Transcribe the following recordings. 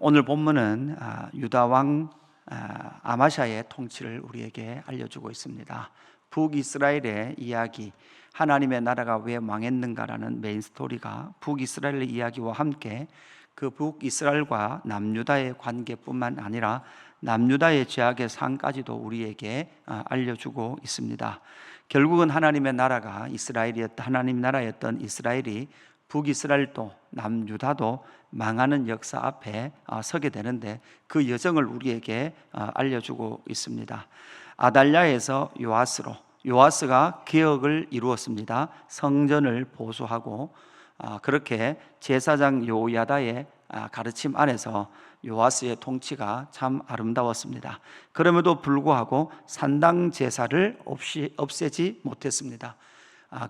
오늘 본문은 유다 왕 아마샤의 통치를 우리에게 알려주고 있습니다. 북이스라엘의 이야기, 하나님의 나라가 왜 망했는가라는 메인 스토리가 북이스라엘의 이야기와 함께 그 북이스라엘과 남유다의 관계뿐만 아니라 남유다의 죄악의 상까지도 우리에게 알려주고 있습니다. 결국은 하나님의 나라가 하나님 나라였던 이스라엘이 북이스라엘도 남유다도 망하는 역사 앞에 서게 되는데, 그 여정을 우리에게 알려주고 있습니다. 아달랴에서 요아스가 개혁을 이루었습니다. 성전을 보수하고 그렇게 제사장 요야다의 가르침 안에서 요아스의 통치가 참 아름다웠습니다. 그럼에도 불구하고 산당 제사를 없애지 못했습니다.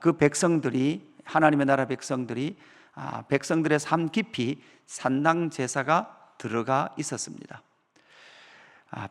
그 백성들이, 하나님의 나라 백성들이 백성들의 삶 깊이 산당 제사가 들어가 있었습니다.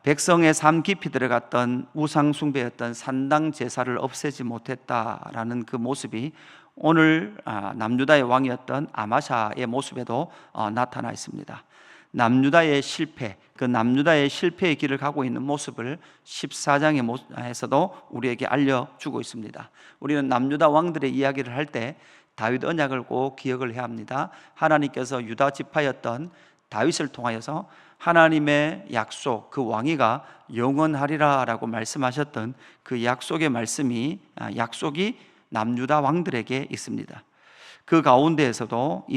백성의 삶 깊이 들어갔던 우상 숭배였던 산당 제사를 없애지 못했다라는 그 모습이 오늘 남유다의 왕이었던 아마샤의 모습에도 나타나 있습니다. 남유다의 실패, 그 남유다의 실패의 길을 가고 있는 모습을 14장에서도 우리에게 알려주고 있습니다. 우리는 남유다 왕들의 이야기를 할 때 다윗 언약을 꼭 기억을 해야 합니다. 하나님께서 유다 지파였던 다윗을 통하여서 하나님의 약속, 그 왕위가 영원하리라 라고 말씀하셨던 그 약속의 약속이 남유다 왕들에게 있습니다. 그 가운데에서도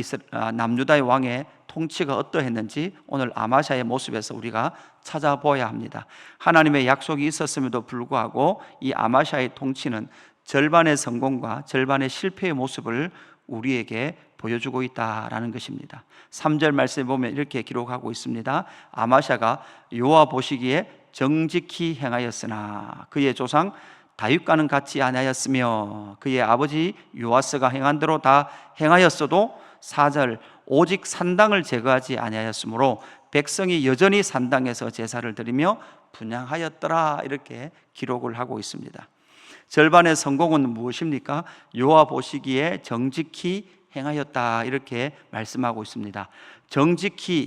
남유다의 왕의 통치가 어떠했는지 오늘 아마샤의 모습에서 우리가 찾아보아야 합니다. 하나님의 약속이 있었음에도 불구하고 이 아마샤의 통치는 절반의 성공과 절반의 실패의 모습을 우리에게 보여주고 있다라는 것입니다. 3절 말씀에 보면 이렇게 기록하고 있습니다. 아마샤가 여호와 보시기에 정직히 행하였으나 그의 조상 다윗과는 같지 아니하였으며 그의 아버지 요아스가 행한 대로 다 행하였어도 4절 오직 산당을 제거하지 아니하였으므로 백성이 여전히 산당에서 제사를 드리며 분향하였더라, 이렇게 기록을 하고 있습니다. 절반의 성공은 무엇입니까? 여호와 보시기에 정직히 행하였다, 이렇게 말씀하고 있습니다.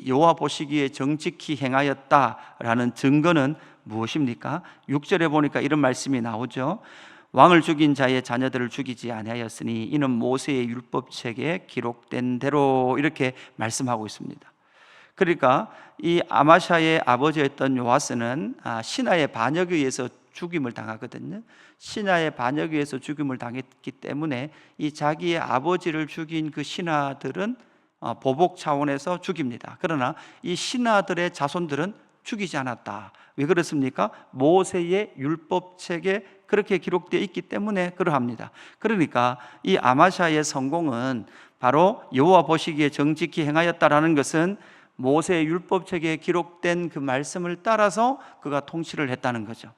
여호와 보시기에 정직히 행하였다라는 증거는 무엇입니까? 6절에 보니까 이런 말씀이 나오죠. 왕을 죽인 자의 자녀들을 죽이지 아니하였으니 이는 모세의 율법책에 기록된 대로, 이렇게 말씀하고 있습니다. 그러니까 이 아마샤의 아버지였던 요아스는 신하의 반역에 의해서 죽임을 당하거든요. 신하의 반역에 의해서 죽임을 당했기 때문에 이 자기의 아버지를 죽인 그 신하들은 보복 차원에서 죽입니다. 그러나 이 신하들의 자손들은 죽이지 않았다. 왜 그렇습니까? 모세의 율법책에 그렇게 기록되어 있기 때문에 그러합니다. 그러니까 이 아마샤의 성공은 바로 여호와 보시기에 정직히 행하였다라는 것은 모세의 율법책에 기록된 그 말씀을 따라서 그가 통치를 했다는 거죠.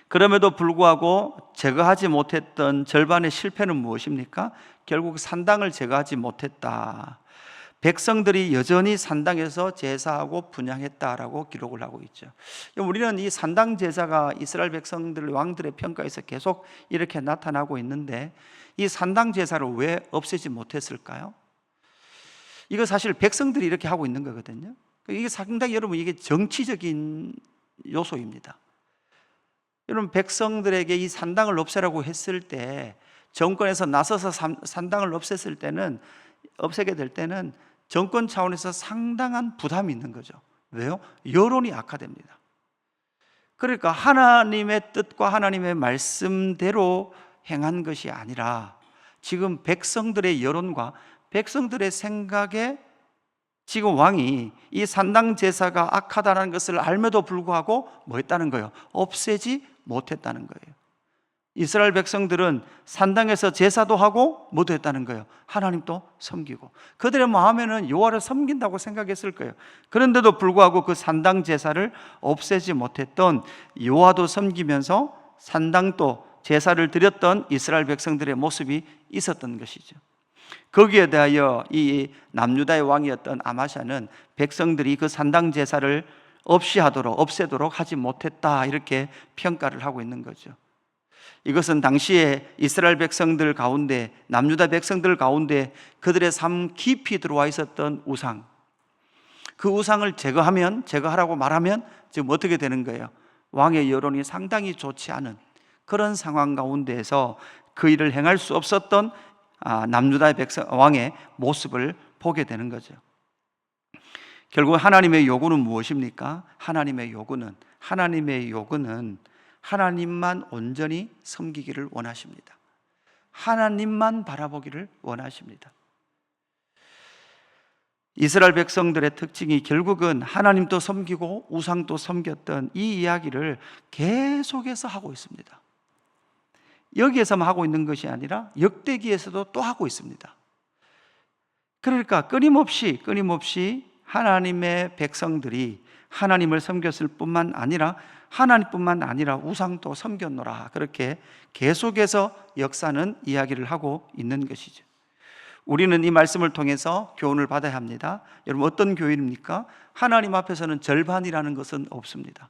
그럼에도 불구하고 제거하지 못했던 절반의 실패는 무엇입니까? 결국 산당을 제거하지 못했다. 백성들이 여전히 산당에서 제사하고 분향했다라고 기록을 하고 있죠. 우리는 이 산당 제사가 이스라엘 백성들 왕들의 평가에서 계속 이렇게 나타나고 있는데, 이 산당 제사를 왜 없애지 못했을까요? 이거 사실 백성들이 이렇게 하고 있는 거거든요. 이게 상당히 여러분, 이게 정치적인 요소입니다. 여러분, 백성들에게 이 산당을 없애라고 했을 때, 정권에서 나서서 산당을 없애게 될 때는 정권 차원에서 상당한 부담이 있는 거죠. 왜요? 여론이 악화됩니다. 그러니까 하나님의 뜻과 하나님의 말씀대로 행한 것이 아니라 지금 백성들의 여론과 백성들의 생각에 지금 왕이 이 산당 제사가 악하다는 것을 알면도 불구하고 뭐 했다는 거예요? 없애지 못했다는 거예요. 이스라엘 백성들은 산당에서 제사도 하고 뭐도 했다는 거예요? 하나님도 섬기고, 그들의 마음에는 여호와를 섬긴다고 생각했을 거예요. 그런데도 불구하고 그 산당 제사를 없애지 못했던, 여호와도 섬기면서 산당도 제사를 드렸던 이스라엘 백성들의 모습이 있었던 것이죠. 거기에 대하여 이 남유다의 왕이었던 아마샤는 백성들이 그 산당 제사를 없애도록 하지 못했다, 이렇게 평가를 하고 있는 거죠. 이것은 당시에 이스라엘 백성들 가운데, 남유다 백성들 가운데 그들의 삶 깊이 들어와 있었던 우상, 그 우상을 제거하라고 말하면 지금 어떻게 되는 거예요? 왕의 여론이 상당히 좋지 않은 그런 상황 가운데에서 그 일을 행할 수 없었던 남유다의 왕의 모습을 보게 되는 거죠. 결국 하나님의 요구는 무엇입니까? 하나님의 요구는 하나님만 온전히 섬기기를 원하십니다. 하나님만 바라보기를 원하십니다. 이스라엘 백성들의 특징이 결국은 하나님도 섬기고 우상도 섬겼던 이 이야기를 계속해서 하고 있습니다. 여기에서만 하고 있는 것이 아니라 역대기에서도 또 하고 있습니다. 그러니까 끊임없이 하나님의 백성들이 하나님을 섬겼을 뿐만 아니라 하나님뿐만 아니라 우상도 섬겼노라, 그렇게 계속해서 역사는 이야기를 하고 있는 것이죠. 우리는 이 말씀을 통해서 교훈을 받아야 합니다. 여러분, 어떤 교훈입니까? 하나님 앞에서는 절반이라는 것은 없습니다.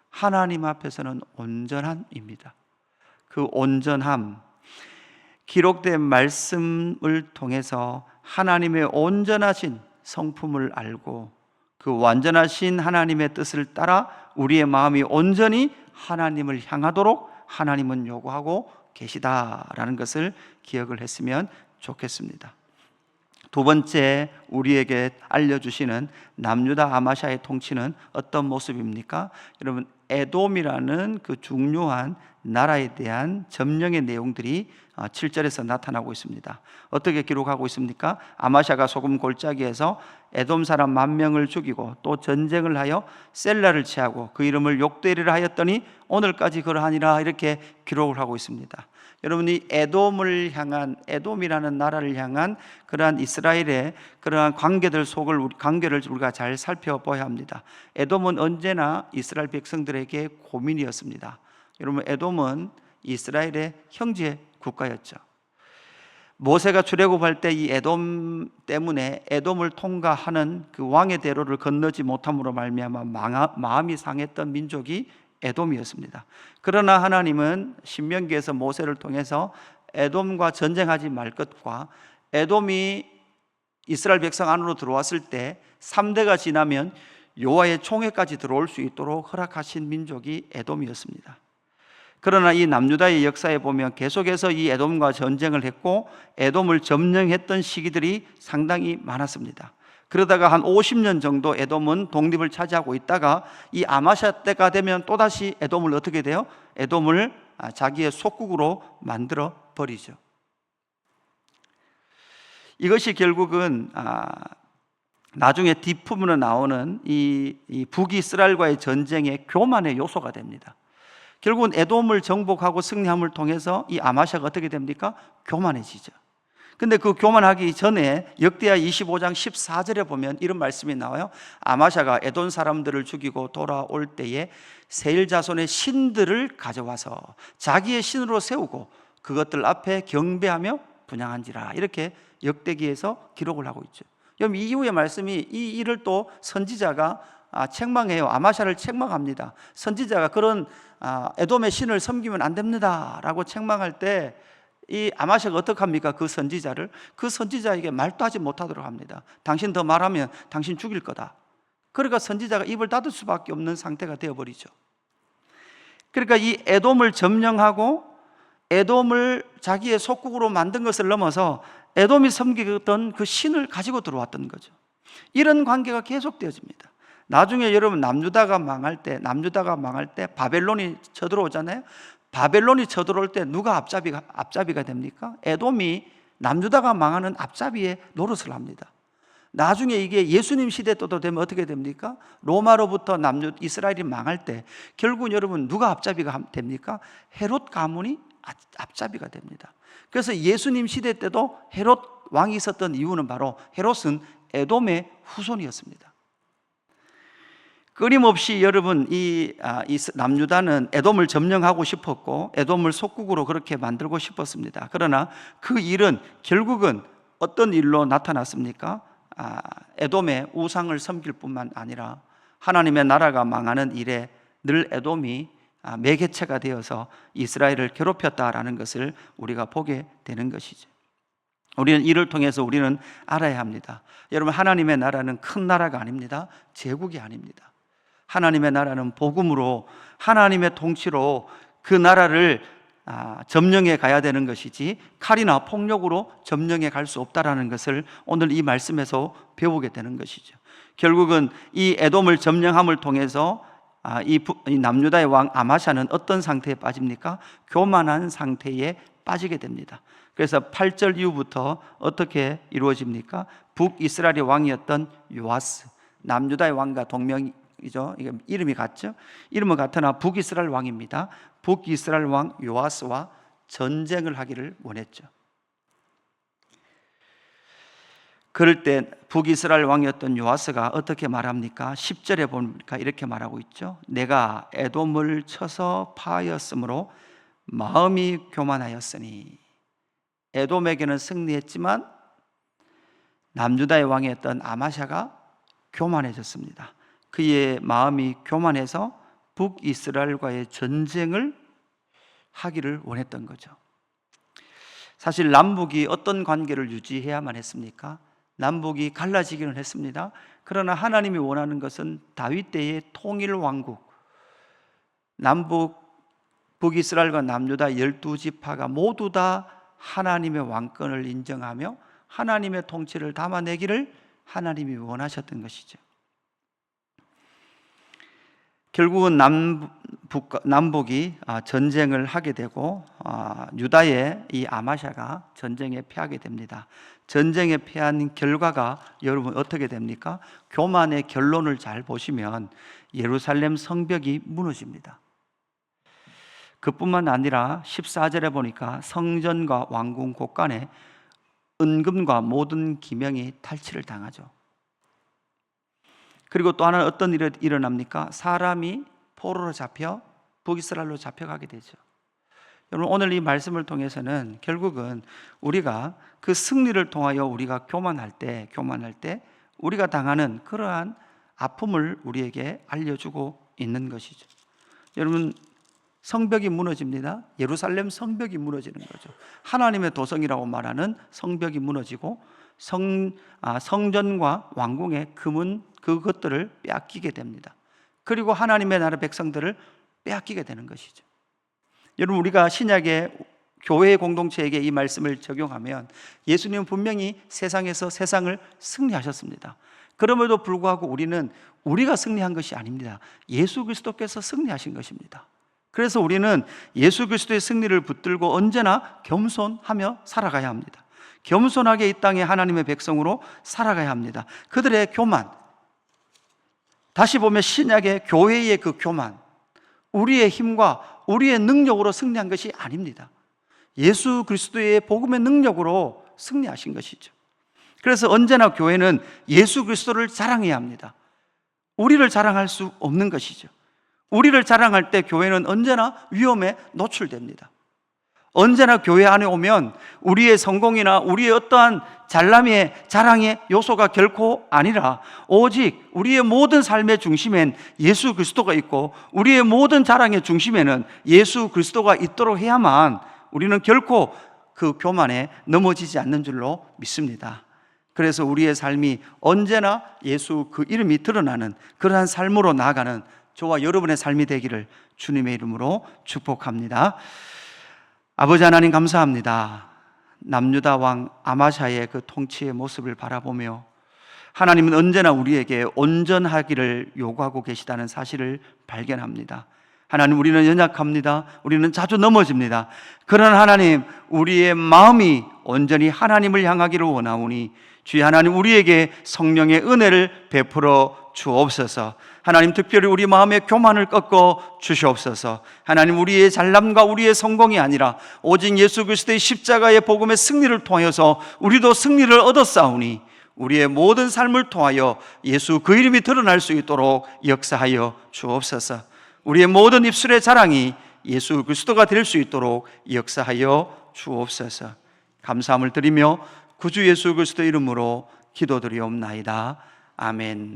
하나님 앞에서는 온전함입니다. 그 온전함, 기록된 말씀을 통해서 하나님의 온전하신 성품을 알고 그 완전하신 하나님의 뜻을 따라 우리의 마음이 온전히 하나님을 향하도록 하나님은 요구하고 계시다라는 것을 기억을 했으면 좋겠습니다. 두 번째, 우리에게 알려주시는 남유다 아마샤의 통치는 어떤 모습입니까? 여러분, 에돔이라는 그 중요한 나라에 대한 점령의 내용들이 7절에서 나타나고 있습니다. 어떻게 기록하고 있습니까? 아마샤가 소금 골짜기에서 에돔 사람 10,000명을 죽이고 또 전쟁을 하여 셀라를 취하고 그 이름을 욕되리라 하였더니 오늘까지 그러하니라, 이렇게 기록을 하고 있습니다. 여러분이 에돔이라는 나라를 향한 그러한 이스라엘의 그러한 관계를 우리가 잘 살펴봐야 합니다. 에돔은 언제나 이스라엘 백성들에게 고민이었습니다. 여러분, 에돔은 이스라엘의 형제 국가였죠. 모세가 출애굽할 때 이 에돔 때문에 에돔을 통과하는 그 왕의 대로를 건너지 못함으로 말미암아 마음이 상했던 민족이 에돔이었습니다. 그러나 하나님은 신명기에서 모세를 통해서 에돔과 전쟁하지 말 것과 에돔이 이스라엘 백성 안으로 들어왔을 때 3대가 지나면 여호와의 총회까지 들어올 수 있도록 허락하신 민족이 에돔이었습니다. 그러나 이 남유다의 역사에 보면 계속해서 이 에돔과 전쟁을 했고 에돔을 점령했던 시기들이 상당히 많았습니다. 그러다가 한 50년 정도 에돔은 독립을 차지하고 있다가 이 아마샤 때가 되면 또다시 에돔을 어떻게 돼요? 에돔을 자기의 속국으로 만들어 버리죠. 이것이 결국은 나중에 뒷부분에 나오는 이 북이스라엘과의 전쟁의 교만의 요소가 됩니다. 결국은 에돔을 정복하고 승리함을 통해서 이 아마샤가 어떻게 됩니까? 교만해지죠. 근데 그 교만하기 전에 역대하 25장 14절에 보면 이런 말씀이 나와요. 아마샤가 에돔 사람들을 죽이고 돌아올 때에 세일 자손의 신들을 가져와서 자기의 신으로 세우고 그것들 앞에 경배하며 분향한지라, 이렇게 역대기에서 기록을 하고 있죠. 여러분, 이 이후의 말씀이 이 일을 또 선지자가 책망해요. 아마샤를 책망합니다. 선지자가 그런 에돔의 신을 섬기면 안 됩니다 라고 책망할 때 이 아마샤가 어떡합니까? 그 선지자에게 말도 하지 못하도록 합니다. 당신 더 말하면 당신 죽일 거다. 그러니까 선지자가 입을 닫을 수밖에 없는 상태가 되어버리죠. 그러니까 이 에돔을 점령하고 에돔을 자기의 속국으로 만든 것을 넘어서 에돔이 섬기던 그 신을 가지고 들어왔던 거죠. 이런 관계가 계속되어집니다. 나중에 여러분, 남유다가 망할 때 바벨론이 쳐들어오잖아요. 바벨론이 쳐들어올 때 누가 앞잡이가 됩니까? 에돔이 남유다가 망하는 앞잡이의 노릇을 합니다. 나중에 이게 예수님 시대 때도 되면 어떻게 됩니까? 로마로부터 이스라엘이 망할 때 결국 여러분 누가 앞잡이가 됩니까? 헤롯 가문이 앞잡이가 됩니다. 그래서 예수님 시대 때도 헤롯 왕이 있었던 이유는 바로 헤롯은 에돔의 후손이었습니다. 끊임없이 여러분 이 남유다는 에돔을 점령하고 싶었고 에돔을 속국으로 그렇게 만들고 싶었습니다. 그러나 그 일은 결국은 어떤 일로 나타났습니까? 에돔의 우상을 섬길 뿐만 아니라 하나님의 나라가 망하는 일에 늘 에돔이 매개체가 되어서 이스라엘을 괴롭혔다라는 것을 우리가 보게 되는 것이죠. 우리는 이를 통해서 우리는 알아야 합니다. 여러분, 하나님의 나라는 큰 나라가 아닙니다. 제국이 아닙니다. 하나님의 나라는 복음으로, 하나님의 통치로 그 나라를 점령해 가야 되는 것이지 칼이나 폭력으로 점령해 갈 수 없다라는 것을 오늘 이 말씀에서 배우게 되는 것이죠. 결국은 이 에돔을 점령함을 통해서 이 남유다의 왕 아마샤는 어떤 상태에 빠집니까? 교만한 상태에 빠지게 됩니다. 그래서 8절 이후부터 어떻게 이루어집니까? 북이스라엘의 왕이었던 요아스, 남유다의 왕과 동명이죠. 이게 이름이 같죠? 이름은 같으나 북이스라엘 왕입니다. 북이스라엘 왕 요아스와 전쟁을 하기를 원했죠. 그럴 때 북이스라엘 왕이었던 요아스가 어떻게 말합니까? 10절에 보니까 이렇게 말하고 있죠. 내가 에돔을 쳐서 파하였으므로 마음이 교만하였으니. 에돔에게는 승리했지만 남유다의 왕이었던 아마샤가 교만해졌습니다. 그의 마음이 교만해서 북이스라엘과의 전쟁을 하기를 원했던 거죠. 사실 남북이 어떤 관계를 유지해야만 했습니까? 남북이 갈라지기는 했습니다. 그러나 하나님이 원하는 것은 다윗 때의 통일 왕국, 북이스라엘과 남유다 12지파가 모두 다 하나님의 왕권을 인정하며 하나님의 통치를 담아내기를 하나님이 원하셨던 것이죠. 결국은 남북이 전쟁을 하게 되고 유다의 이 아마샤가 전쟁에 패하게 됩니다. 전쟁에 패한 결과가 여러분 어떻게 됩니까? 교만의 결론을 잘 보시면 예루살렘 성벽이 무너집니다. 그뿐만 아니라 14절에 보니까 성전과 왕궁 곳간에 은금과 모든 기명이 탈취를 당하죠. 그리고 또 하나는 어떤 일이 일어납니까? 사람이 포로로 잡혀 북이스라엘로 잡혀가게 되죠. 여러분, 오늘 이 말씀을 통해서는 결국은 우리가 그 승리를 통하여 우리가 교만할 때 우리가 당하는 그러한 아픔을 우리에게 알려주고 있는 것이죠. 여러분, 성벽이 무너집니다. 예루살렘 성벽이 무너지는 거죠. 하나님의 도성이라고 말하는 성벽이 무너지고 성전과 왕궁의 금은 그것들을 빼앗기게 됩니다. 그리고 하나님의 나라 백성들을 빼앗기게 되는 것이죠. 여러분, 우리가 신약의 교회 공동체에게 이 말씀을 적용하면 예수님은 분명히 세상에서 세상을 승리하셨습니다. 그럼에도 불구하고 우리는 우리가 승리한 것이 아닙니다. 예수 그리스도께서 승리하신 것입니다. 그래서 우리는 예수 그리스도의 승리를 붙들고 언제나 겸손하며 살아가야 합니다. 겸손하게 이 땅에 하나님의 백성으로 살아가야 합니다. 그들의 교만, 다시 보면 신약의 교회의 그 교만, 우리의 힘과 우리의 능력으로 승리한 것이 아닙니다. 예수 그리스도의 복음의 능력으로 승리하신 것이죠. 그래서 언제나 교회는 예수 그리스도를 자랑해야 합니다. 우리를 자랑할 수 없는 것이죠. 우리를 자랑할 때 교회는 언제나 위험에 노출됩니다. 언제나 교회 안에 오면 우리의 성공이나 우리의 어떠한 잘남의 자랑의 요소가 결코 아니라 오직 우리의 모든 삶의 중심엔 예수 그리스도가 있고 우리의 모든 자랑의 중심에는 예수 그리스도가 있도록 해야만 우리는 결코 그 교만에 넘어지지 않는 줄로 믿습니다. 그래서 우리의 삶이 언제나 예수 그 이름이 드러나는 그러한 삶으로 나아가는 저와 여러분의 삶이 되기를 주님의 이름으로 축복합니다. 아버지 하나님, 감사합니다. 남유다 왕 아마샤의 그 통치의 모습을 바라보며 하나님은 언제나 우리에게 온전하기를 요구하고 계시다는 사실을 발견합니다. 하나님, 우리는 연약합니다. 우리는 자주 넘어집니다. 그러나 하나님, 우리의 마음이 온전히 하나님을 향하기를 원하오니 주여 하나님, 우리에게 성령의 은혜를 베풀어 주옵소서. 하나님, 특별히 우리 마음의 교만을 꺾어 주시옵소서. 하나님, 우리의 잘남과 우리의 성공이 아니라 오직 예수 그리스도의 십자가의 복음의 승리를 통하여서 우리도 승리를 얻었사오니 우리의 모든 삶을 통하여 예수 그 이름이 드러날 수 있도록 역사하여 주옵소서. 우리의 모든 입술의 자랑이 예수 그리스도가 될 수 있도록 역사하여 주옵소서. 감사함을 드리며 구주 예수 그리스도 이름으로 기도드리옵나이다. 아멘.